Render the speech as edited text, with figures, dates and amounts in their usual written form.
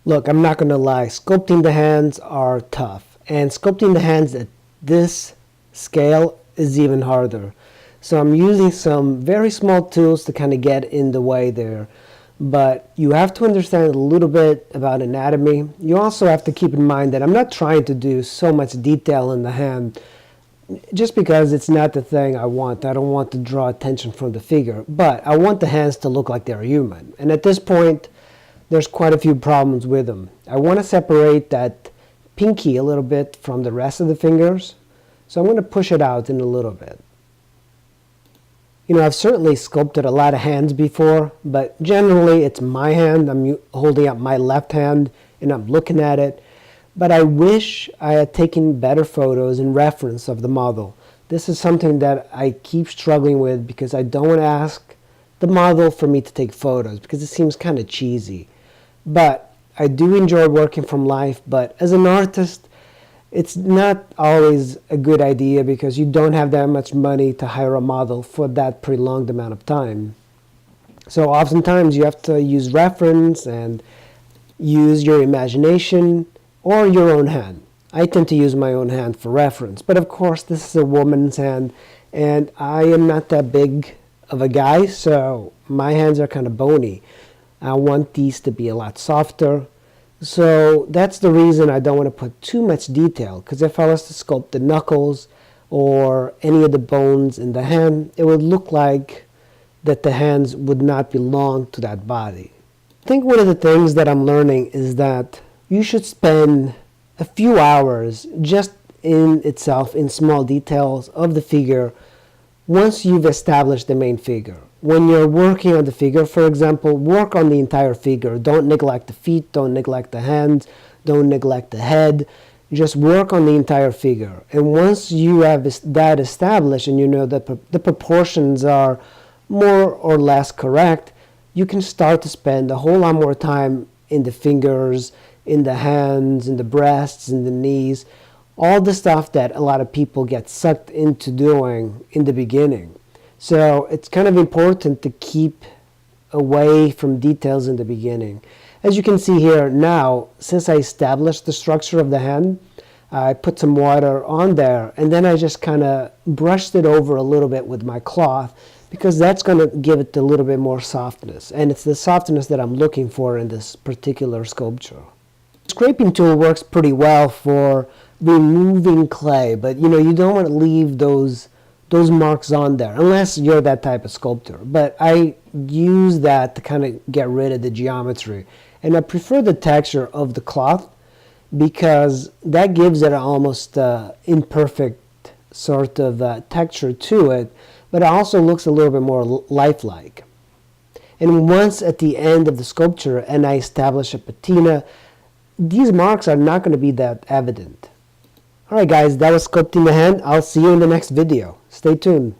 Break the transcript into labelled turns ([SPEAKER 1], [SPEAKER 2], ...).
[SPEAKER 1] Look, I'm not going to lie, sculpting the hands are tough, and sculpting the hands at this scale is even harder. So I'm using some very small tools to kind of get in the way there. But you have to understand a little bit about anatomy. You also have to keep in mind that I'm not trying to do so much detail in the hand just because it's not the thing I want. I don't want to draw attention from the figure, but I want the hands to look like they're human. And at this point, there's quite a few problems with them. I want to separate that pinky a little bit from the rest of the fingers, so I'm going to push it out in a little bit. You know, I've certainly sculpted a lot of hands before, but generally it's my hand. I'm holding up my left hand and I'm looking at it. But I wish I had taken better photos in reference of the model. This is something that I keep struggling with because I don't want to ask the model for me to take photos because it seems kind of cheesy. But I do enjoy working from life, but as an artist, it's not always a good idea because you don't have that much money to hire a model for that prolonged amount of time. So oftentimes you have to use reference and use your imagination or your own hand. I tend to use my own hand for reference, but of course this is a woman's hand and I am not that big of a guy, so my hands are kind of bony. I want these to be a lot softer. So that's the reason I don't want to put too much detail, because if I was to sculpt the knuckles or any of the bones in the hand, it would look like that the hands would not belong to that body. I think one of the things that I'm learning is that you should spend a few hours just in itself in small details of the figure once you've established the main figure. When you're working on the figure, for example, work on the entire figure. Don't neglect the feet, don't neglect the hands, don't neglect the head. Just work on the entire figure. And once you have that established and you know that the proportions are more or less correct, you can start to spend a whole lot more time in the fingers, in the hands, in the breasts, in the knees, all the stuff that a lot of people get sucked into doing in the beginning. So it's kind of important to keep away from details in the beginning. As you can see here now, since I established the structure of the hand, I put some water on there and then I just kind of brushed it over a little bit with my cloth because that's going to give it a little bit more softness, and it's the softness that I'm looking for in this particular sculpture. The scraping tool works pretty well for removing clay, but you know, you don't want to leave those marks on there unless you're that type of sculptor. But I use that to kind of get rid of the geometry, and I prefer the texture of the cloth because that gives it almost imperfect sort of texture to it, but it also looks a little bit more lifelike. And once at the end of the sculpture and I establish a patina, these marks are not going to be that evident. Alright guys, that was sculpting the hand. I'll see you in the next video. Stay tuned.